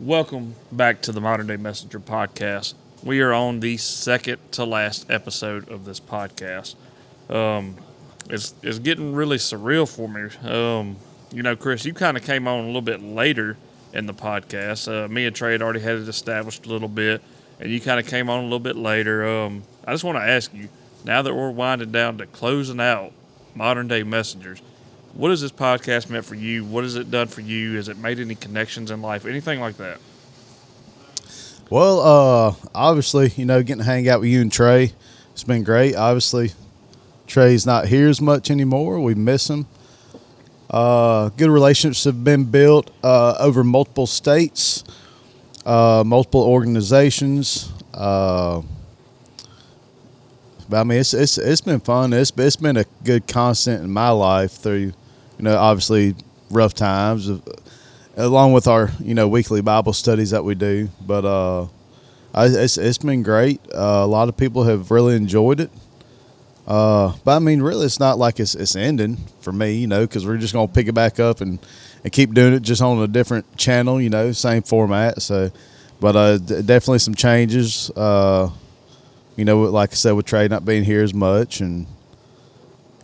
Welcome back to the Modern Day Messenger podcast. We are on the second to last episode of this podcast. Um, it's getting really surreal for me. Chris, you kind of came on a little bit later in the podcast. Me and Trey had already had it established a little bit, and you kind of came on a little bit later. I just want to ask you, now that we're winding down to closing out Modern Day Messengers, what has this podcast meant for you? What has it done for you? Has it made any connections in life? Anything like that? Well, obviously, getting to hang out with you and Trey, it's been great. Obviously, Trey's not here as much anymore. We miss him. Good relationships have been built over multiple states, multiple organizations. But I mean, it's been fun. It's been a good constant in my life through, obviously rough times, along with our weekly Bible studies that we do. But it's been great. A lot of people have really enjoyed it. But I mean, really, it's not like it's ending for me, because we're just gonna pick it back up and keep doing it just on a different channel, same format. So, but definitely some changes. Like I said, with Trey not being here as much, and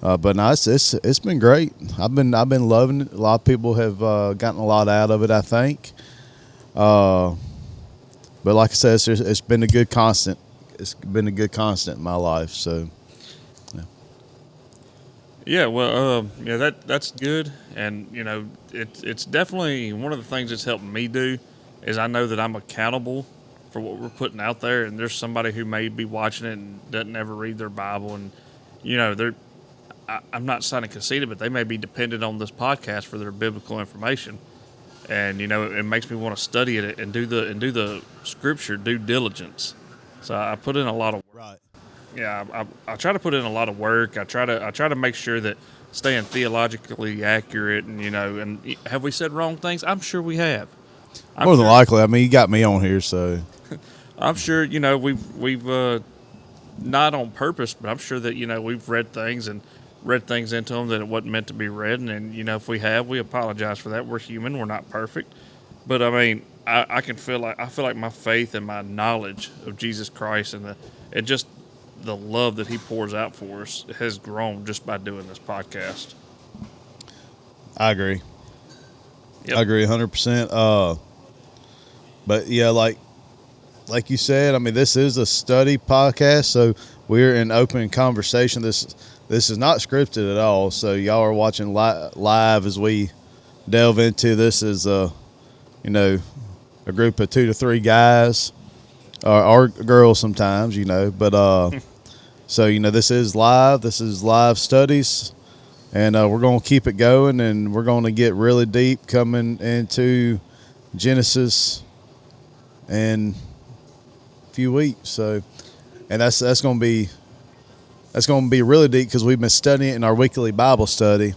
but no, it's been great. I've been loving it. A lot of people have gotten a lot out of it, I think. But like I said, it's been a good constant. It's been a good constant in my life. So. Yeah, well, that's good, and it's definitely one of the things that's helped me do is I know that I'm accountable for what we're putting out there, and there's somebody who may be watching it and doesn't ever read their Bible, and I'm not sounding conceited, but they may be dependent on this podcast for their biblical information, and it makes me want to study it and do the scripture due diligence. So I put in a lot of work. Right. Yeah, I try to put in a lot of work. I try to make sure that staying theologically accurate, and and have we said wrong things? I'm sure we have. More than likely. I mean, you got me on here, so I'm sure we've not on purpose, but I'm sure that we've read things into them that it wasn't meant to be read, and if we have, we apologize for that. We're human. We're not perfect, but I mean, I feel like my faith and my knowledge of Jesus Christ and just the love that he pours out for us has grown just by doing this podcast. I agree. Yep. I agree 100%. But yeah, like you said, I mean, this is a study podcast, so we're in open conversation. This is not scripted at all. So y'all are watching live as we delve into this as a group of 2 to 3 guys or girls sometimes, but so this is live. This is live studies, and we're going to keep it going, and we're going to get really deep coming into Genesis in a few weeks. So, and that's going to be really deep because we've been studying it in our weekly Bible study,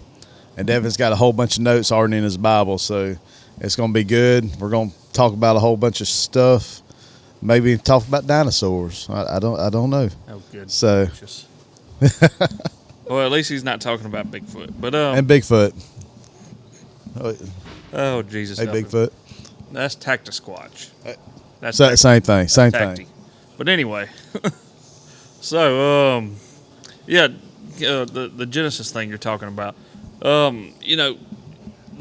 and Devin's got a whole bunch of notes already in his Bible, so it's going to be good. We're going to talk about a whole bunch of stuff. Maybe talk about dinosaurs. I don't know. Oh, good. So, well, at least he's not talking about Bigfoot. But and Bigfoot. Oh, Jesus. Hey, Bigfoot. That's Tactisquatch. That's same thing. Same thing. But anyway, so the Genesis thing you're talking about. The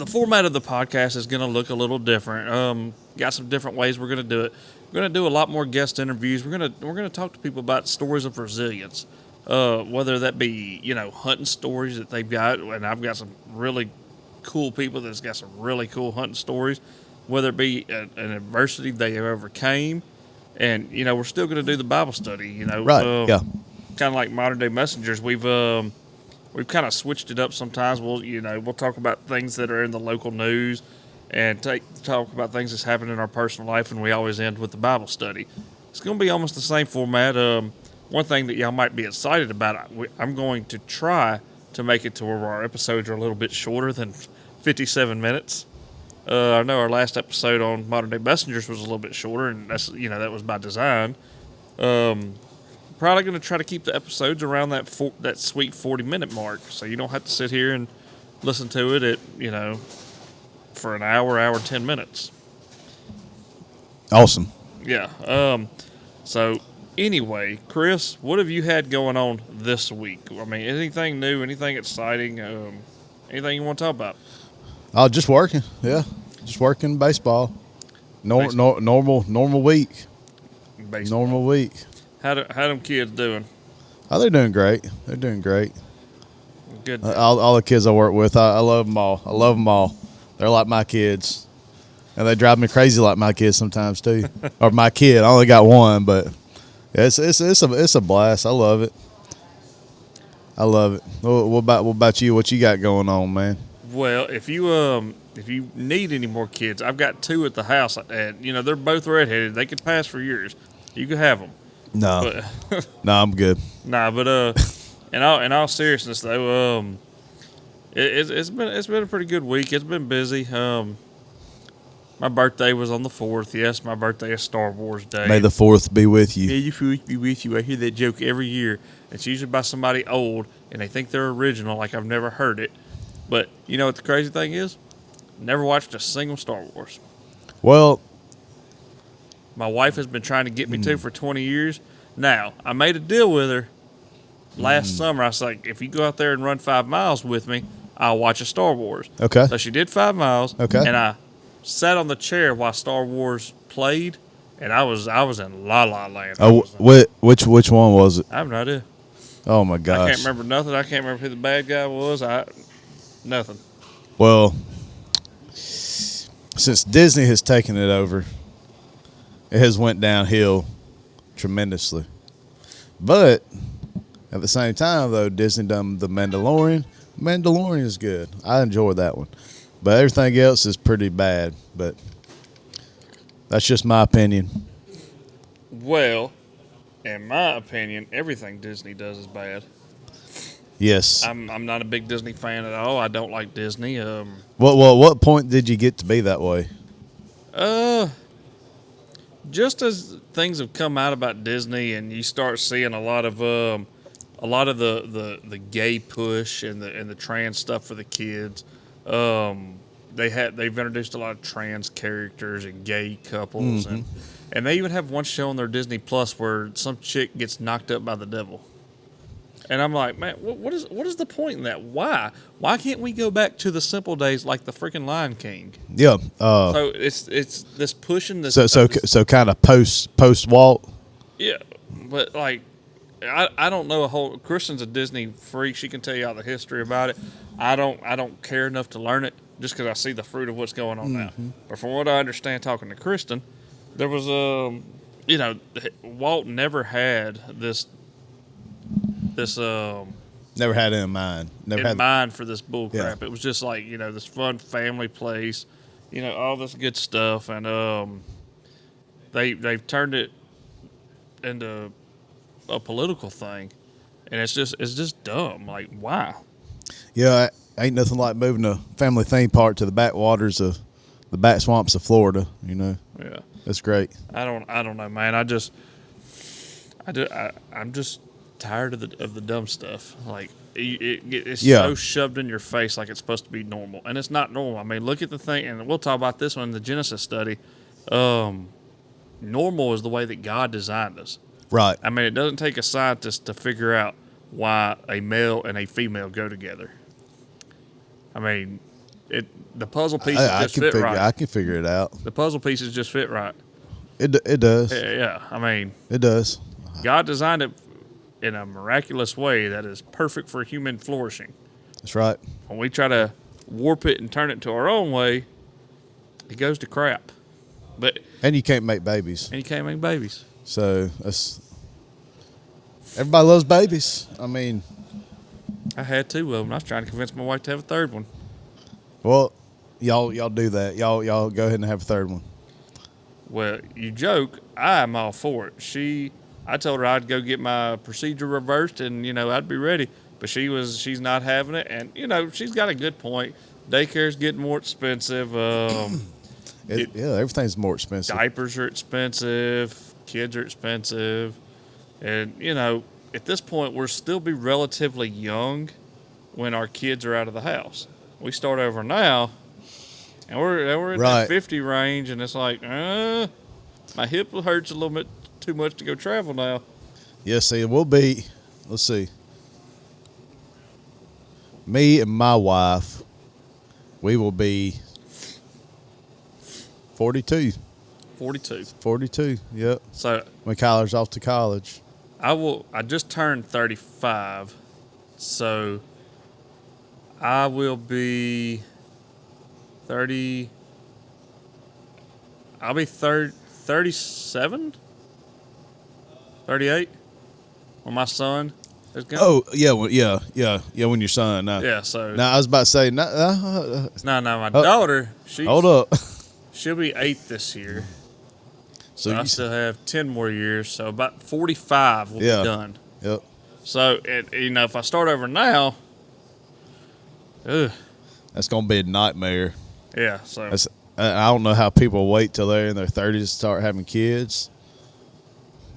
format of the podcast is going to look a little different. Got some different ways we're going to do it. We're going to do a lot more guest interviews. We're going to talk to people about stories of resilience, whether that be hunting stories that they've got, and I've got some really cool people that's got some really cool hunting stories, whether it be an adversity they overcame, and we're still going to do the Bible study. Right? Yeah. Kind of like Modern Day Messengers. We've kind of switched it up sometimes. We'll talk about things that are in the local news, and talk about things that's happened in our personal life, and we always end with the Bible study. It's going to be almost the same format. One thing that y'all might be excited about, I'm going to try to make it to where our episodes are a little bit shorter than 57 minutes. I know our last episode on Modern Day Messengers was a little bit shorter, and that's that was by design. Probably going to try to keep the episodes around that sweet 40-minute mark, so you don't have to sit here and listen to it at for an hour 10 minutes. Awesome. Yeah. So anyway, Chris, what have you had going on this week? I mean, anything new? Anything exciting? Anything you want to talk about? Oh, just working. Yeah, just working baseball. Baseball. Normal week. Baseball. Normal week. How them kids doing? Oh, they're doing great. They're doing great. Good deal. All the kids I work with, I love them all. I love them all. They're like my kids, and they drive me crazy like my kids sometimes too. Or my kid. I only got one, but it's a blast. I love it. I love it. What about you? What you got going on, man? Well, if you need any more kids, I've got two at the house, and they're both redheaded. They could pass for yours. You could have them, No, but no, I'm good. nah. But in all seriousness though, it's been a pretty good week. It's been busy. My birthday was on the 4th. Yes, my birthday is Star Wars Day. May the 4th be with you. May you fourth be with you. I hear that joke every year. It's usually by somebody old, and they think they're original, like I've never heard it. But you know what the crazy thing is? Never watched a single Star Wars. Well, My wife has been trying to get me to for 20 years. Now, I made a deal with her last summer. I was like, if you go out there and run 5 miles with me, I'll watch a Star Wars. okay. So she did 5 miles. Okay. And I sat on the chair while Star Wars played, and I was in La La Land. Which one was it? I have no idea. Oh my gosh. I can't remember nothing. I can't remember who the bad guy was. Nothing. Well, since Disney has taken it over, it has went downhill tremendously. But at the same time, though, Disney done The Mandalorian. Mandalorian is good. I enjoy that one. But everything else is pretty bad. But that's just my opinion. Well, in my opinion, everything Disney does is bad. Yes. I'm not a big Disney fan at all. I don't like Disney. What point did you get to be that way? Just as things have come out about Disney, and you start seeing a lot of the gay push and the trans stuff for the kids. They've introduced a lot of trans characters and gay couples, and they even have one show on their Disney Plus where some chick gets knocked up by the devil. And I'm like, man, what is the point in that? Why can't we go back to the simple days like the freaking Lion King? Yeah. So it's this pushing this. So kind of post Walt. Yeah, but like, I don't know a whole. Kristen's a Disney freak. She can tell you all the history about it. I don't care enough to learn it just because I see the fruit of what's going on now. But from what I understand, talking to Kristen, there was Walt never had this Never had it in mind. mind for this bull crap. Yeah. It was just like this fun family place, all this good stuff, and they've turned it into a political thing, and it's just dumb. Like, why? Yeah, ain't nothing like moving a family theme park to the backwaters of the back swamps of Florida. Yeah, That's great. I don't know, man. I'm just tired of the dumb stuff. Like it's so shoved in your face like it's supposed to be normal, and it's not normal. I mean, look at the thing, and we'll talk about this one in the Genesis study. Normal is the way that God designed us. Right. I mean, it doesn't take a scientist to figure out why a male and a female go together. I mean, the puzzle pieces fit right. I can figure it out. The puzzle pieces just fit right. It does. Yeah, I mean, it does. God designed it in a miraculous way that is perfect for human flourishing. That's right. When we try to warp it and turn it to our own way, it goes to crap. And you can't make babies. So everybody loves babies. I mean, I had 2 of them. I was trying to convince my wife to have a 3rd one. Well, y'all do that. Y'all go ahead and have a 3rd one. Well, you joke. I'm all for it. I told her I'd go get my procedure reversed, and I'd be ready. But she's not having it, and she's got a good point. Daycare's getting more expensive. Everything's more expensive. Diapers are expensive. Kids are expensive, and at this point we'll still be relatively young when our kids are out of the house. We start over now, and we're in the 50 range, and it's like, My hip hurts a little bit too much to go travel now. Yeah, see, we'll be, let's see. Me and my wife, we will be 42. 42. 42, yep. So When Kyler's off to college. I just turned 35, so I will be 30. I'll be 37, 38 when my son is going. Oh, yeah, well, yeah, when your son. Yeah, so. Now, I was about to say, No, my daughter, hold up. she'll be 8 this year. So I still have 10 more years, so about 45 will be done. Yep. So, if I start over now, that's going to be a nightmare. yeah, so. I don't know how people wait till they're in their 30s to start having kids.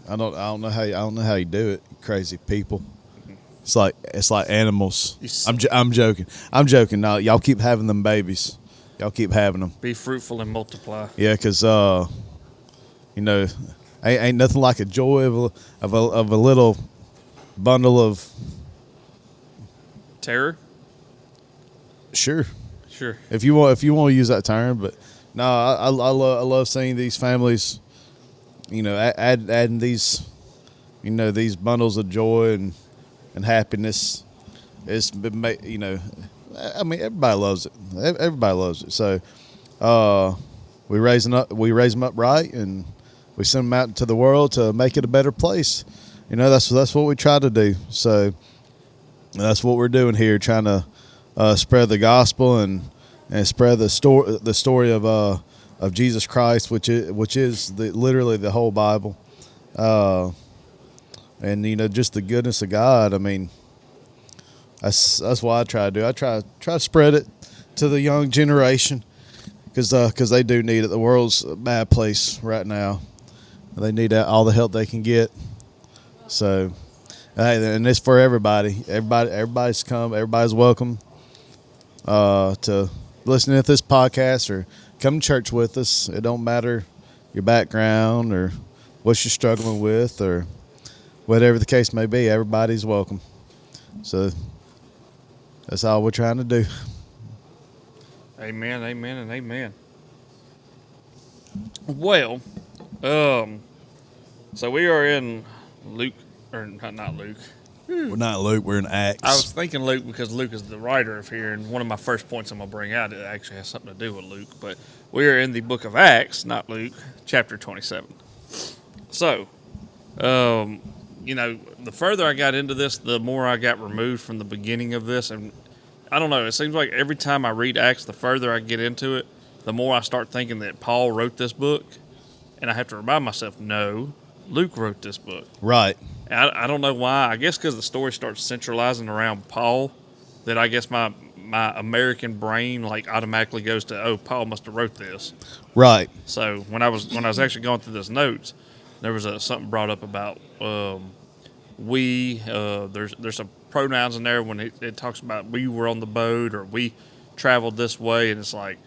I don't know how you do it, crazy people. It's like animals. I'm joking. No, y'all keep having them babies. Y'all keep having them. Be fruitful and multiply. Yeah, because ain't nothing like a joy of a little bundle of terror. Sure. If you want to use that term, but no, I love seeing these families, adding these, these bundles of joy and happiness. It's been, I mean, everybody loves it. Everybody loves it. So, we raise them up right, and we send them out into the world to make it a better place. That's what we try to do. So, that's what we're doing here, trying to spread the gospel and spread the story of Jesus Christ, which is literally the whole Bible, and just the goodness of God. I mean, that's what I try to do. I try to spread it to the young generation because they do need it. The world's a bad place right now. They need all the help they can get. So, and it's for everybody. Everybody's come. Everybody's welcome to listen to this podcast or come to church with us. It don't matter your background or what you're struggling with or whatever the case may be. Everybody's welcome. So that's all we're trying to do. Amen, amen, and amen. Well, so we are in Luke, or not Luke. We're not Luke. We're in Acts. I was thinking Luke because Luke is the writer of here, and one of my first points I'm going to bring out, it actually has something to do with Luke. But we are in the book of Acts, not Luke, chapter 27. So, the further I got into this, the more I got removed from the beginning of this. And I don't know, it seems like every time I read Acts, the further I get into it, the more I start thinking that Paul wrote this book. And I have to remind myself, no, Luke wrote this book. Right. I don't know why. I guess because the story starts centralizing around Paul, that I guess my American brain automatically goes to, oh, Paul must have wrote this. Right. So when I was actually going through this notes, there was something brought up about we. There's some pronouns in there when it talks about we were on the boat or we traveled this way, and it's like,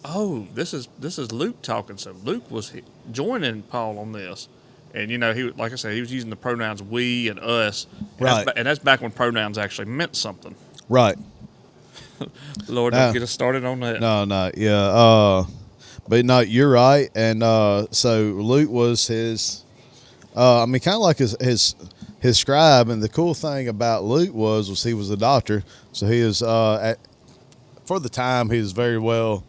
oh, this is Luke talking. So Luke was joining Paul on this. And, he, like I said, he was using the pronouns we and us. And right. That's back when pronouns actually meant something. Right. Lord, don't get us started on that. No, yeah. But no, you're right. And so Luke was his, kind of like his scribe. And the cool thing about Luke was he was a doctor. So he was, for the time, he was very well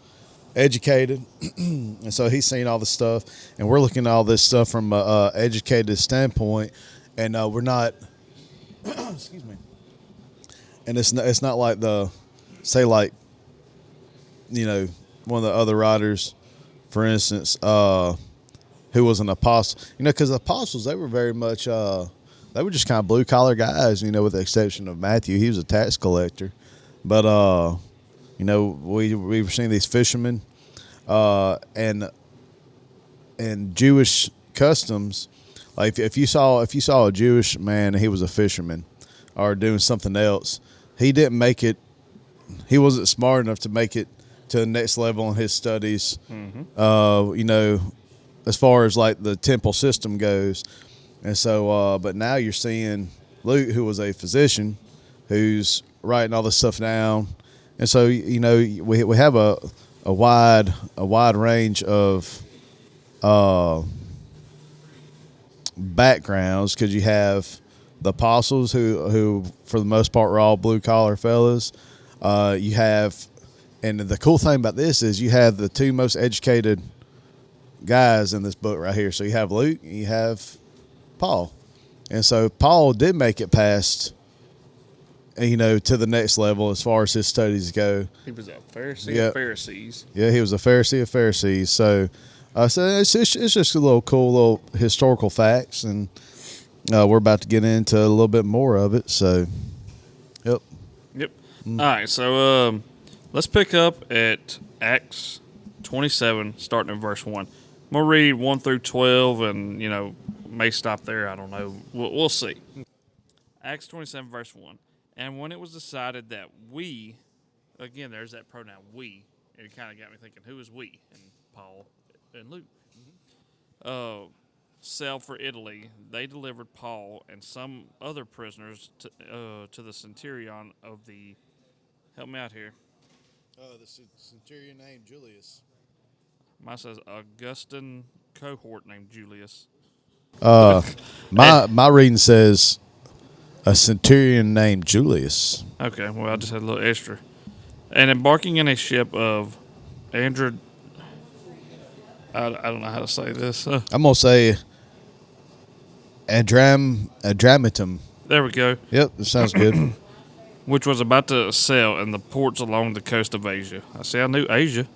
educated, and so he's seen all the stuff, and we're looking at all this stuff from a educated standpoint, and we're not excuse me, and it's not like one of the other writers, for instance, who was an apostle, because the apostles, they were very much they were just kind of blue collar guys, with the exception of Matthew. He was a tax collector, but we were seeing these fishermen, and Jewish customs. Like if you saw a Jewish man and he was a fisherman or doing something else, he didn't make it. He wasn't smart enough to make it to the next level in his studies. Mm-hmm. as far as like the temple system goes. And so, but now you're seeing Luke, who was a physician, who's writing all this stuff down. And so, we have a wide range of backgrounds, because you have the apostles who for the most part were all blue collar fellas. You have, and the cool thing about this is you have the two most educated guys in this book right here. So you have Luke and you have Paul. And so Paul did make it past, to the next level as far as his studies go. He was a Pharisee of Pharisees. Yeah, he was a Pharisee of Pharisees. So, it's just a little cool little historical facts, and we're about to get into a little bit more of it. So, yep. All right, so let's pick up at Acts 27, starting in verse 1. I'm going to read 1 through 12, and, may stop there. I don't know. We'll see. Acts 27, verse 1. And when it was decided that we, again, there's that pronoun we, it kind of got me thinking, who is we? And Paul and Luke. Sailed for Italy, they delivered Paul and some other prisoners to the centurion of the, help me out here. The centurion named Julius. Mine says Augustan cohort named Julius. My reading says a centurion named Julius. Okay, well, I just had a little extra. And embarking in a ship of Andrew, I don't know how to say this. I'm going to say Adramatum. There we go. Yep, that sounds good. Which was about to sail in the ports along the coast of Asia. I knew Asia.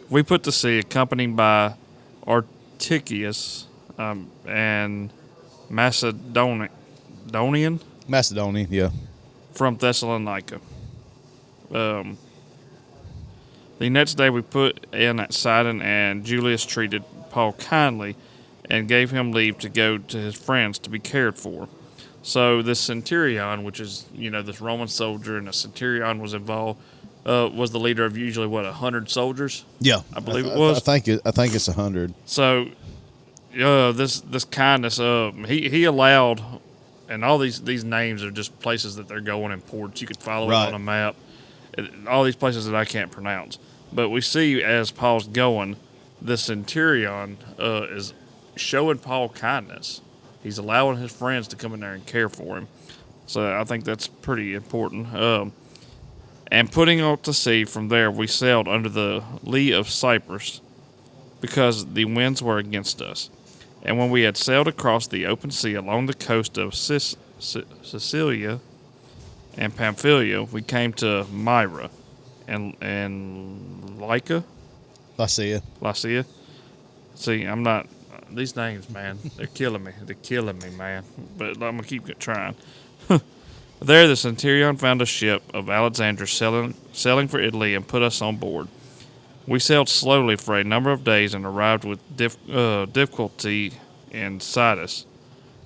We put to sea, accompanied by Articius and Macedonian Yeah. from Thessalonica. The next day we put in at Sidon, and Julius treated Paul kindly and gave him leave to go to his friends to be cared for. So this centurion, which is, this Roman soldier, and a centurion was involved, was the leader of usually, 100 soldiers? Yeah. I believe it was. I think it's 100. So this kindness, he allowed, and all these names are just places that they're going in ports. You could follow it on a map. All these places that I can't pronounce. But we see as Paul's going, the centurion is showing Paul kindness. He's allowing his friends to come in there and care for him. So I think that's pretty important. And putting out to sea from there, we sailed under the lee of Cyprus because the winds were against us. And when we had sailed across the open sea along the coast of Sicilia and Pamphylia, we came to Myra and Lycia. See, I'm not. These names, man, they're killing me. They're killing me, man. But I'm going to keep trying. There, the centurion found a ship of Alexandria sailing for Italy and put us on board. We sailed slowly for a number of days and arrived with difficulty in Sidus,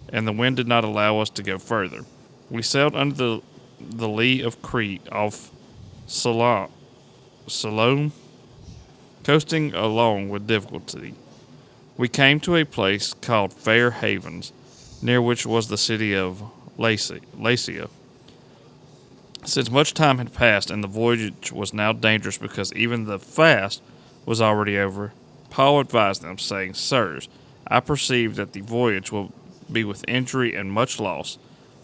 and the wind did not allow us to go further. We sailed under the lee of Crete off Salome, coasting along with difficulty. We came to a place called Fair Havens, near which was the city of Lacia. Since much time had passed and the voyage was now dangerous because even the fast was already over, Paul advised them, saying, Sirs, I perceive that the voyage will be with injury and much loss,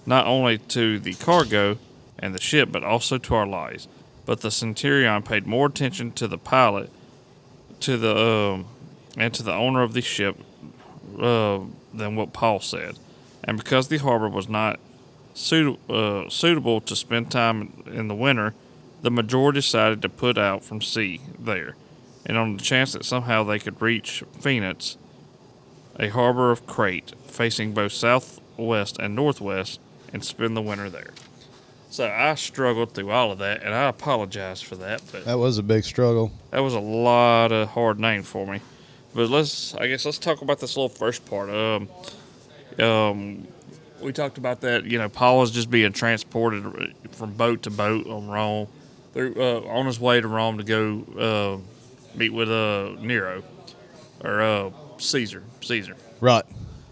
not only to the cargo and the ship, but also to our lives. But the centurion paid more attention to the pilot, and to the owner of the ship than what Paul said. And because the harbor was not suitable to spend time in the winter, the majority decided to put out from sea there, and on the chance that somehow they could reach Phoenix, a harbor of Crete, facing both southwest and northwest, and spend the winter there. So I struggled through all of that, and I apologize for that. But that was a big struggle. That was a lot of hard names for me. But let's talk about this little first part. We talked about that. Paul is just being transported from boat to boat on Rome, on his way to Rome to go meet with Nero. or Caesar. Right.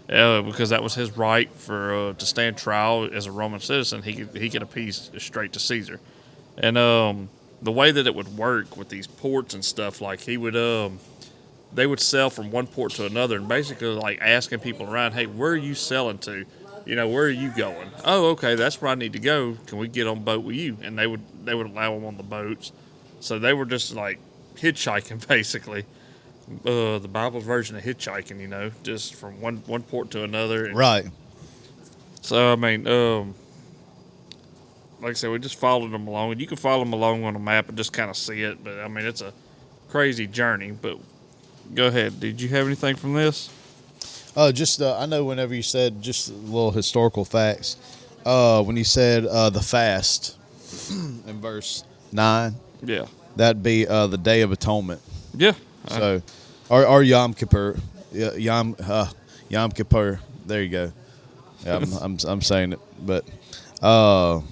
Because that was his right for to stand trial as a Roman citizen. He could appease straight to Caesar, and the way that it would work with these ports and stuff, like he would they would sell from one port to another, and basically like asking people around, hey, where are you selling to? Where are you going? Oh, okay, that's where I need to go. Can we get on a boat with you? And they would allow them on the boats, so they were just like hitchhiking basically. The Bible's version of hitchhiking, just from one port to another. And Right. so, I mean, like I said, we just followed them along. And you can follow them along on a map and just kind of see it. But, I mean, it's a crazy journey. But go ahead. Did you have anything from this? I know whenever you said just little historical facts, when you said the fast in verse 9, Yeah. that'd be the Day of Atonement. Yeah. So, or Yom Kippur, Yom Kippur. There you go. Yeah, I'm saying it, but so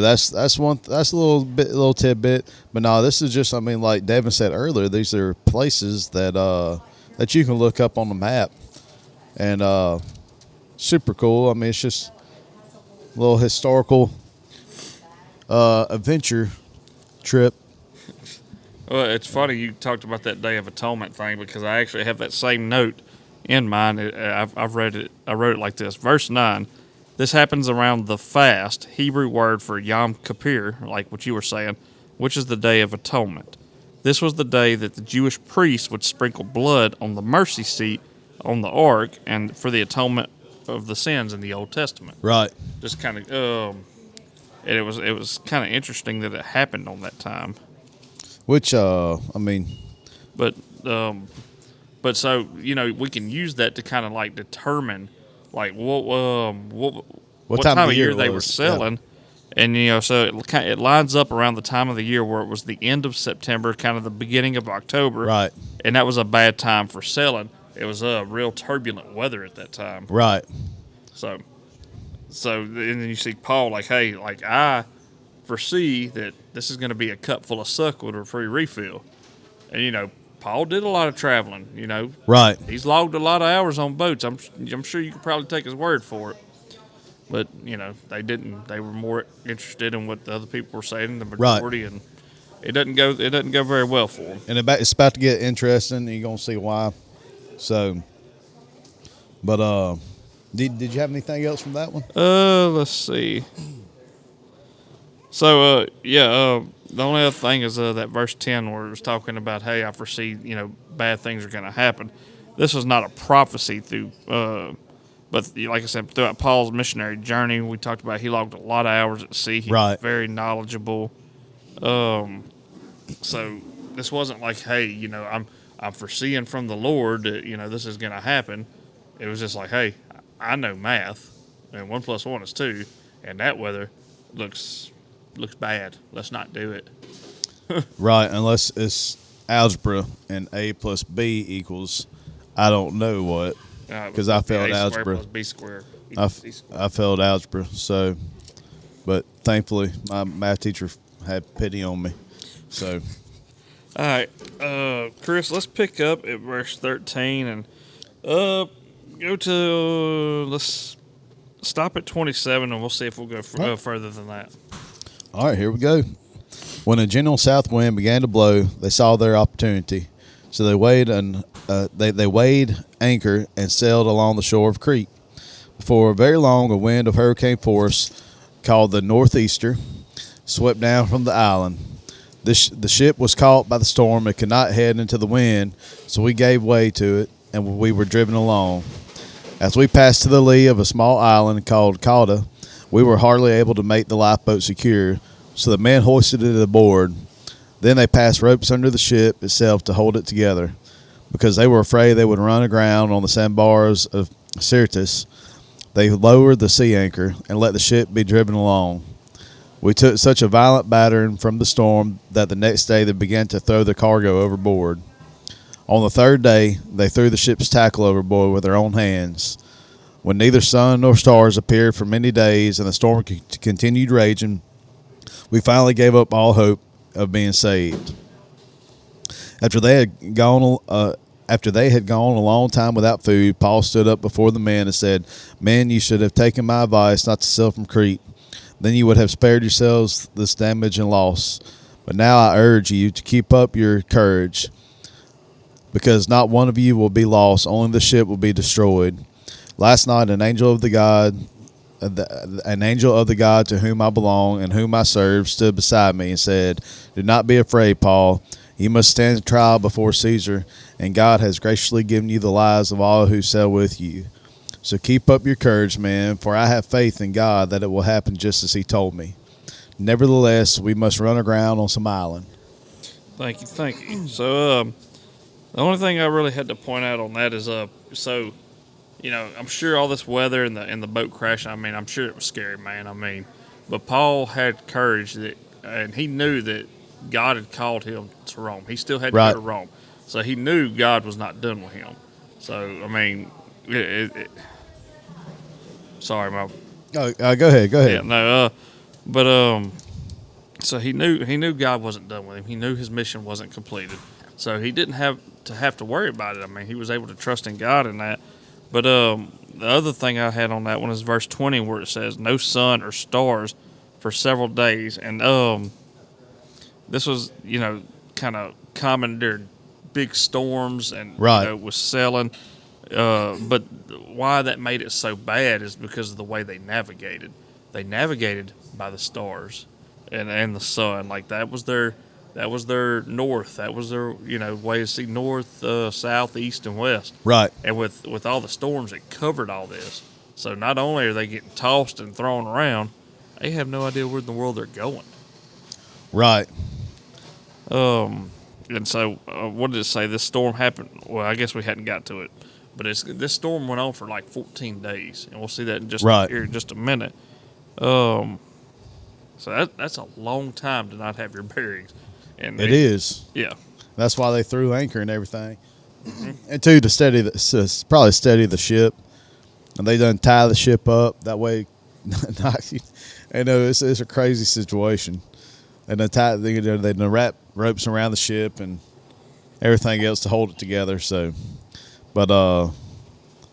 that's a little tidbit. But no, this is just, I mean, like Devin said earlier, these are places that you can look up on the map, and super cool. I mean, it's just a little historical adventure trip. Well, it's funny you talked about that Day of Atonement thing, because I actually have that same note in mind. I've read it. I wrote it like this. Verse 9. This happens around the fast, Hebrew word for Yom Kippur, like what you were saying, which is the Day of Atonement. This was the day that the Jewish priests would sprinkle blood on the mercy seat on the ark, and for the atonement of the sins in the Old Testament. Right. Just kind of, and it was kind of interesting that it happened on that time. Which I mean, But so we can use that to kind of like determine like what time of year they were selling, and so it lines up around the time of the year where it was the end of September, kind of the beginning of October, right, and that was a bad time for selling. It was real turbulent weather at that time, right. So and then you see Paul like, hey, like I foresee that this is going to be a cup full of suck with a free refill. And, Paul did a lot of traveling, Right. He's logged a lot of hours on boats. I'm sure you could probably take his word for it. But, they didn't. They were more interested in what the other people were saying, the majority, and it doesn't go very well for them. And it's about to get interesting, and you're going to see why. So, but did you have anything else from that one? Let's see. So, the only other thing is that verse 10 where it was talking about, hey, I foresee, bad things are going to happen. This was not a prophecy but like I said, throughout Paul's missionary journey, we talked about he logged a lot of hours at sea. He was very knowledgeable. So this wasn't like, hey, I'm foreseeing from the Lord that, this is going to happen. It was just like, hey, I know math, and 1 + 1 is 2, and that weather looks bad. Let's not do it. Right, unless it's algebra and A + B = I don't know what, because I failed algebra. A + B squared. I failed algebra, so, but thankfully my math teacher had pity on me. So, all right, Chris, let's pick up at verse 13 and go to let's stop at 27, and we'll see if we'll go further than that. All right, here we go. When a gentle south wind began to blow, they saw their opportunity. So they weighed anchor and sailed along the shore of Crete. Before very long, a wind of hurricane force, called the northeaster, swept down from the island. The ship was caught by the storm and could not head into the wind, so we gave way to it, and we were driven along. As we passed to the lee of a small island called Cauda, we were hardly able to make the lifeboat secure, so the men hoisted it aboard. Then they passed ropes under the ship itself to hold it together, because they were afraid they would run aground on the sandbars of Syrtis. They lowered the sea anchor and let the ship be driven along. We took such a violent battering from the storm that the next day they began to throw the cargo overboard. On the third day, they threw the ship's tackle overboard with their own hands. When neither sun nor stars appeared for many days and the storm continued raging, we finally gave up all hope of being saved. After they had gone a long time without food, Paul stood up before the men and said, "Men, you should have taken my advice not to sail from Crete. Then you would have spared yourselves this damage and loss. But now I urge you to keep up your courage, because not one of you will be lost, only the ship will be destroyed. Last night an angel of the God to whom I belong and whom I serve stood beside me and said, 'Do not be afraid, Paul. You must stand trial before Caesar, and God has graciously given you the lives of all who sail with you. So keep up your courage, man, for I have faith in God that it will happen just as he told me. Nevertheless, we must run aground on some island.'" Thank you. So, the only thing I really had to point out on that is, so, I'm sure all this weather and the boat crashing, I'm sure it was scary, man. But Paul had courage and he knew that God had called him to Rome. He still had to go to Rome. So he knew God was not done with him. So, sorry, my. Go ahead. Yeah, no, but so he knew God wasn't done with him. He knew his mission wasn't completed. So he didn't have to worry about it. He was able to trust in God in that. But the other thing I had on that one is verse 20, where it says, "No sun or stars for several days." And this was, kind of common during big storms and was sailing. But why that made it so bad is because of the way they navigated. They navigated by the stars and the sun. Like that was their north. That was their way to see north, south, east, and west. Right. And with all the storms, it covered all this. So not only are they getting tossed and thrown around, they have no idea where in the world they're going. Right. And so, what did it say? This storm happened. Well, I guess we hadn't got to it, but this storm went on for like 14 days, and we'll see that in just a minute. So that's a long time to not have your bearings. And it is. Yeah. That's why they threw anchor and everything, and two, to steady probably steady the ship, and they done tie the ship up that way. I know it's a crazy situation. And they wrap ropes around the ship and everything else to hold it together. So, but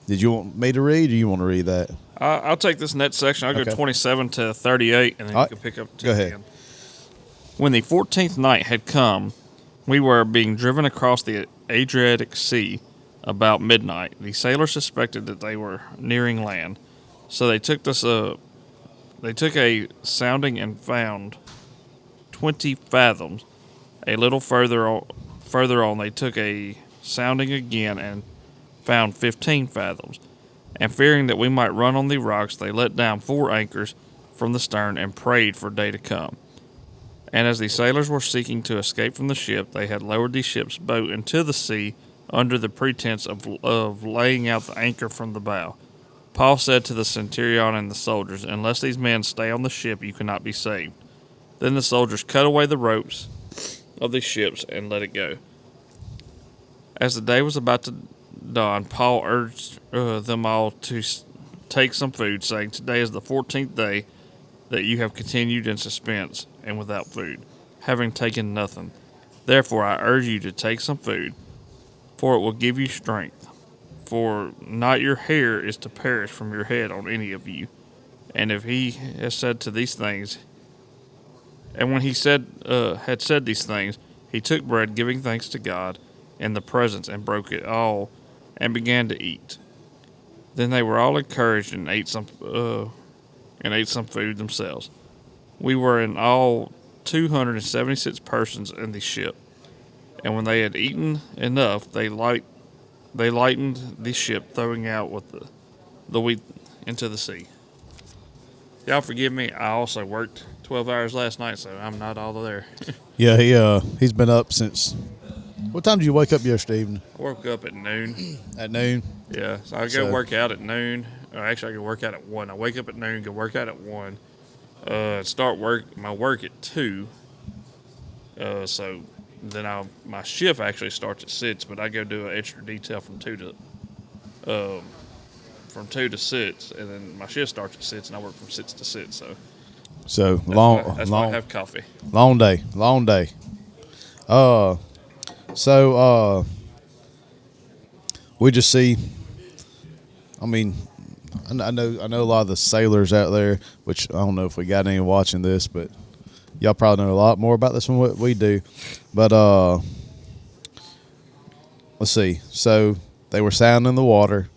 did you want me to read, or you want to read that? I'll take this next section. I'll go 27 to 38, and then you can pick up. Go ahead. Again. When the 14th night had come, we were being driven across the Adriatic Sea about midnight. The sailors suspected that they were nearing land, so they took a sounding and found 20 fathoms. A little further on, they took a sounding again and found 15 fathoms. And fearing that we might run on the rocks, they let down 4 anchors from the stern and prayed for day to come. And as the sailors were seeking to escape from the ship, they had lowered the ship's boat into the sea under the pretense of laying out the anchor from the bow. Paul said to the centurion and the soldiers, "Unless these men stay on the ship, you cannot be saved." Then the soldiers cut away the ropes of the ships and let it go. As the day was about to dawn, Paul urged them all to take some food, saying, "Today is the 14th day that you have continued in suspense and without food, having taken nothing. Therefore I urge you to take some food, for it will give you strength. For not your hair is to perish from your head on any of you." And if he has said to these things, And when he had said these things, he took bread, giving thanks to God in the presence, and broke it all, and began to eat. Then they were all encouraged and ate some food themselves. We were in all 276 persons in the ship, and when they had eaten enough, they lightened the ship, throwing out with the wheat into the sea. Y'all forgive me. I also worked 12 hours last night, so I'm not all there. Yeah, he's been up since. What time did you wake up yesterday evening? I woke up at noon. At noon? Yeah, so I go work out at noon. Actually, I go work out at 1. I wake up at noon, go work out at 1. Start my work at 2. So then my shift actually starts at 6, but I go do an extra detail from 2 to 6, and then my shift starts at 6, and I work from 6 to 6. That's long. Why I have coffee. Long day. So we just see. I mean, I know a lot of the sailors out there, which I don't know if we got any watching this, but y'all probably know a lot more about this than what we do. But let's see. So they were sounding the water,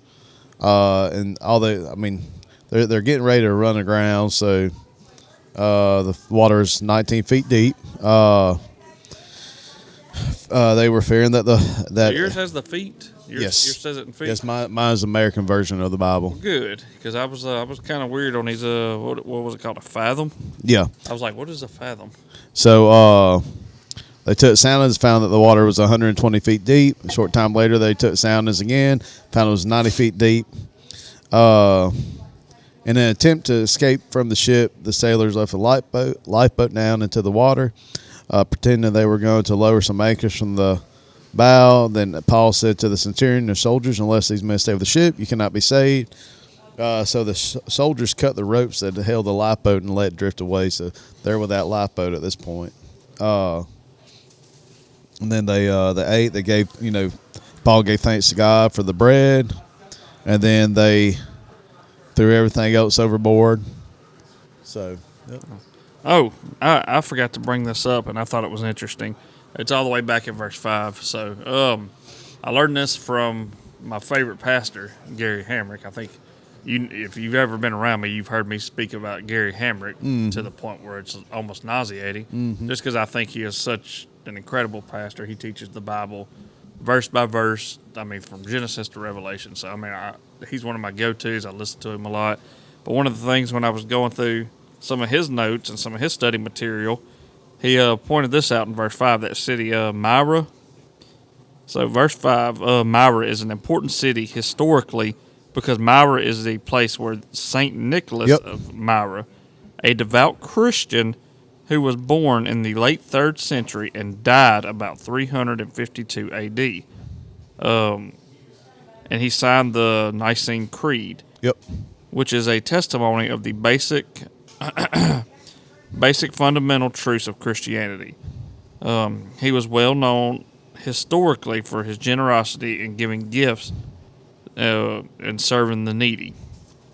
and they're getting ready to run aground. So the water is 19 feet deep. They were fearing that yours has the feet. Yours says it in feet. Yes, mine's American version of the Bible. Good, because I was kind of weird on these. What was it called? A fathom? Yeah. I was like, what is a fathom? So they took soundings, found that the water was 120 feet deep. A short time later, they took soundings again, found it was 90 feet deep. In an attempt to escape from the ship, the sailors left a lifeboat down into the water, pretending they were going to lower some anchors from the bow. Then Paul said to the centurion and the soldiers, unless these men stay with the ship, you cannot be saved. So the soldiers cut the ropes that held the lifeboat and let it drift away. So they're without lifeboat at this point. And then they ate. They gave, Paul gave thanks to God for the bread, and then they threw everything else overboard. So, yep. Oh, I forgot to bring this up, and I thought it was interesting. It's all the way back in verse 5. So I learned this from my favorite pastor, Gary Hamrick. I think if you've ever been around me, you've heard me speak about Gary Hamrick to the point where it's almost nauseating, just because I think he is such an incredible pastor. He teaches the Bible verse by verse, from Genesis to Revelation. So, he's one of my go-tos. I listen to him a lot. But one of the things when I was going through some of his notes and some of his study material, he pointed this out in verse 5, that city Myra. So verse 5, Myra is an important city historically because Myra is the place where St. Nicholas of Myra, a devout Christian who was born in the late 3rd century and died about 352 A.D. And he signed the Nicene Creed, which is a testimony of the basic fundamental truths of Christianity. He was well known historically for his generosity in giving gifts and serving the needy.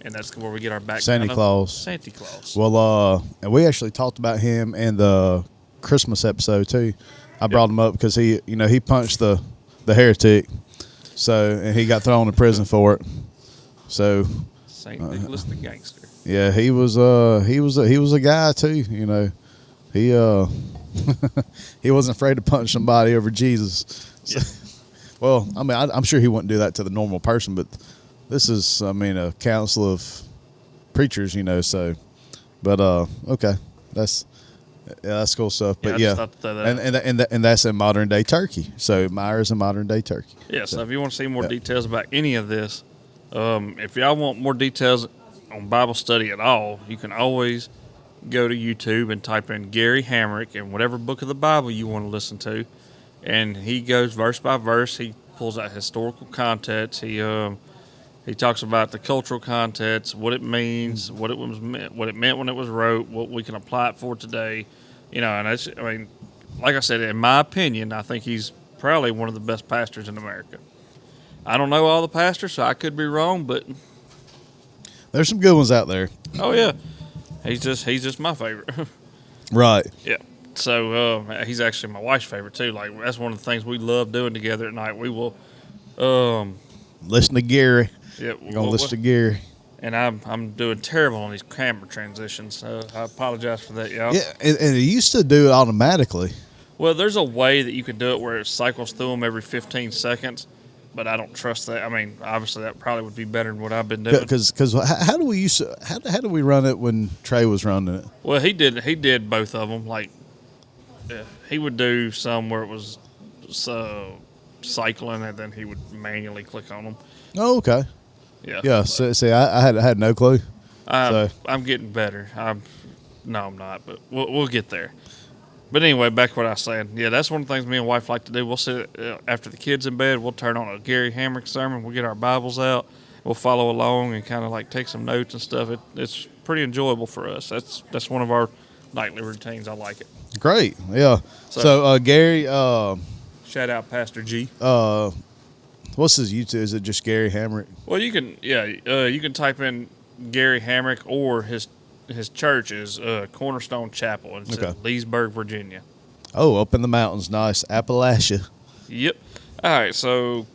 And that's where we get our background. Santa Claus. Santa Claus. Well, and we actually talked about him in the Christmas episode too. I brought him up because he punched the heretic, and he got thrown in prison for it. So Saint Nicholas the gangster. Yeah, he was a guy too. He he wasn't afraid to punch somebody over Jesus. Yeah. Well, I'm sure he wouldn't do that to the normal person, but this is, a council of preachers, So, but okay, that's cool stuff. But and that's in modern day Turkey. So Myra's in modern day Turkey. Yeah. So if you want to see more details about any of this, if y'all want more details on Bible study at all, you can always go to YouTube and type in Gary Hamrick and whatever book of the Bible you want to listen to, and he goes verse by verse. He pulls out historical context. He talks about the cultural context, what it means, what it meant when it was wrote, what we can apply it for today. And that's, like I said, in my opinion, I think he's probably one of the best pastors in America. I don't know all the pastors, so I could be wrong, but there's some good ones out there. Oh yeah, he's just my favorite. Right. Yeah. So he's actually my wife's favorite too. Like, that's one of the things we love doing together at night. We will listen to Gary. Yeah, we're gonna listen to Gary. And I'm doing terrible on these camera transitions, so I apologize for that, y'all. Yeah, and it used to do it automatically. Well, there's a way that you can do it where it cycles through them every 15 seconds, but I don't trust that. Obviously that probably would be better than what I've been doing. Because how do we run it when Trey was running it? Well, he did both of them. Like, he would do some where it was cycling, and then he would manually click on them. Oh, okay. Yeah. Yeah. So, see, I had no clue. I'm getting better. No, I'm not, but we'll get there. But anyway, back to what I was saying. Yeah, that's one of the things me and wife like to do. We'll sit after the kids in bed. We'll turn on a Gary Hamrick sermon. We'll get our Bibles out. We'll follow along and kind of like take some notes and stuff. It's pretty enjoyable for us. That's one of our nightly routines. I like it. Great. Yeah. So Gary, shout out Pastor G. What's his YouTube? Is it just Gary Hamrick? Well, you can type in Gary Hamrick, or his church is Cornerstone Chapel. It's in Leesburg, Virginia. Oh, up in the mountains. Nice. Appalachia. Yep. All right, so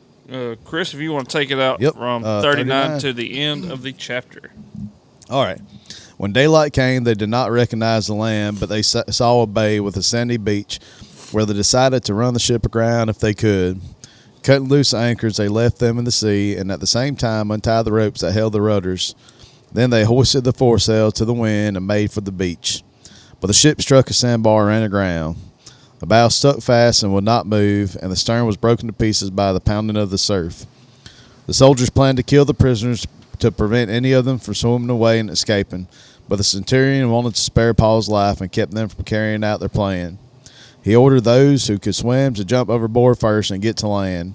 Chris, if you want to take it out from 39 to the end of the chapter. All right. When daylight came, they did not recognize the land, but they saw a bay with a sandy beach where they decided to run the ship aground if they could. Cutting loose the anchors, they left them in the sea, and at the same time untied the ropes that held the rudders. Then they hoisted the foresail to the wind and made for the beach. But the ship struck a sandbar and ran aground. The bow stuck fast and would not move, and the stern was broken to pieces by the pounding of the surf. The soldiers planned to kill the prisoners to prevent any of them from swimming away and escaping, but the centurion wanted to spare Paul's life and kept them from carrying out their plan. He ordered those who could swim to jump overboard first and get to land.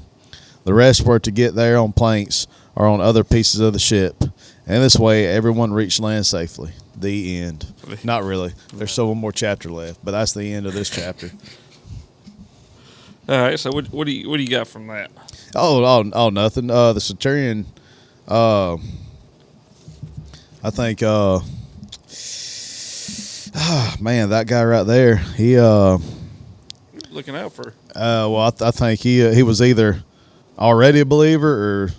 The rest were to get there on planks or on other pieces of the ship. And this way, everyone reached land safely. The end. Not really. There's still one more chapter left, but that's the end of this chapter. All right. So what do you got from that? Oh, nothing. The centurion. I think. Man, that guy right there. He. Looking out for. Well, I think he was either already a believer or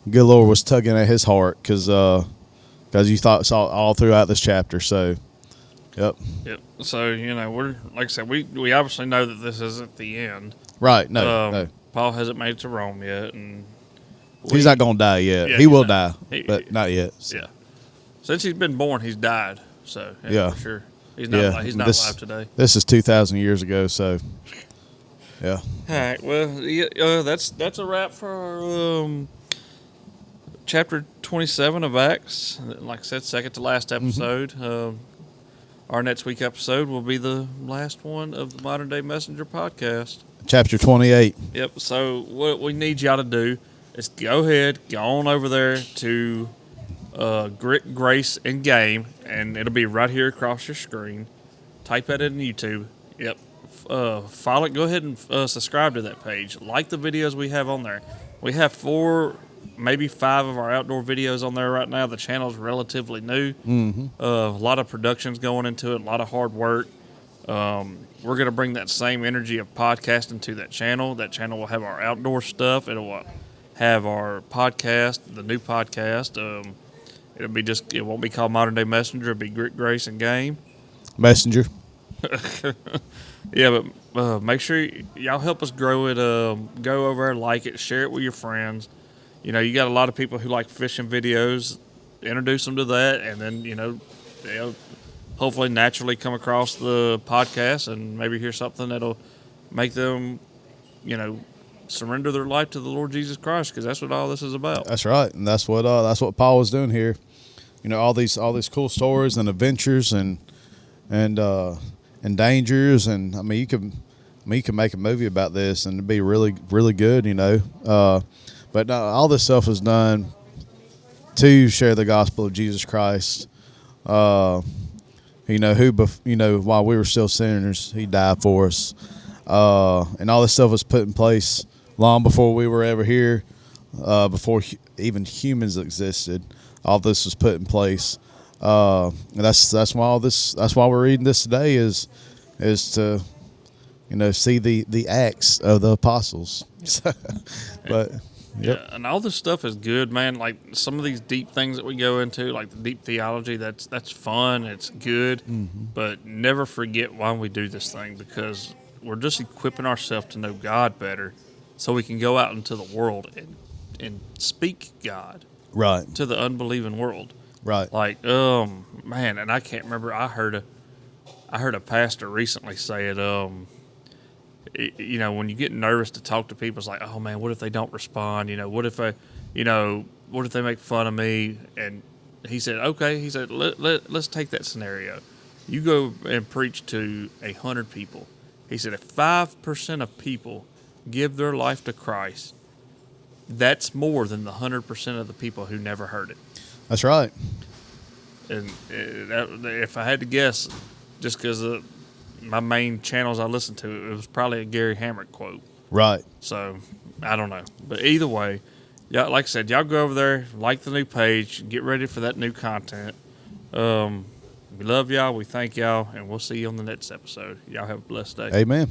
good Lord was tugging at his heart because you saw all throughout this chapter. So, yep. So we're like I said, we obviously know that this isn't the end. Right. No. Paul hasn't made it to Rome yet, and he's not gonna die yet. Yeah, he will die, but not yet. So. Yeah. Since he's been born, he's died. So yeah, for sure. He's not. He's not alive today. This is 2,000 years ago. So, yeah. All right. Well, that's a wrap for our chapter 27 of Acts. Like I said, second to last episode. Our next week episode will be the last one of the Modern Day Messenger podcast. Chapter 28. Yep. So what we need y'all to do is go on over there to Grit, Grace, and Game, and it'll be right here across your screen. Type that in YouTube. Yep. Follow it. Go ahead and subscribe to that page. Like the videos we have on there. We have 4, maybe 5 of our outdoor videos on there right now. The channel's relatively new. A lot of production's going into it. A lot of hard work. We're going to bring that same energy of podcasting to that channel. That channel will have our outdoor stuff. It'll have our podcast, the new podcast. It won't be called Modern Day Messenger. It'll be Grit, Grace, and Game. Messenger. Yeah, but make sure y'all help us grow it. Go over there, like it, share it with your friends. You got a lot of people who like fishing videos. Introduce them to that, and then they'll hopefully naturally come across the podcast and maybe hear something that'll make them, surrender their life to the Lord Jesus Christ, because that's what all this is about. That's right, and that's what Paul was doing here. All these cool stories and adventures and dangers, and I mean you can make a movie about this and it'd be really, really good. But all this stuff was done to share the gospel of Jesus Christ. While we were still sinners, he died for us. And all this stuff was put in place long before we were ever here, before even humans existed. All this was put in place. And that's why we're reading this today is to, see the acts of the apostles. But yep. Yeah, and all this stuff is good, man. Like some of these deep things that we go into, like the deep theology, that's fun. It's good, but never forget why we do this thing, because we're just equipping ourselves to know God better, so we can go out into the world and speak God right to the unbelieving world. Right. Like, man, and I can't remember. I heard a pastor recently say it. When you get nervous to talk to people, it's like, oh man, what if they don't respond? What if they make fun of me? And he said, okay. He said, let's take that scenario. You go and preach to 100 people. He said, if 5% of people give their life to Christ, that's more than the 100% of the people who never heard it. That's right. And if I had to guess, just because my main channels I listen to, it was probably a Gary Hamrick quote. Right. So I don't know. But either way, y'all, like I said, y'all go over there, like the new page, get ready for that new content. We love y'all. We thank y'all, and we'll see you on the next episode. Y'all have a blessed day. Amen.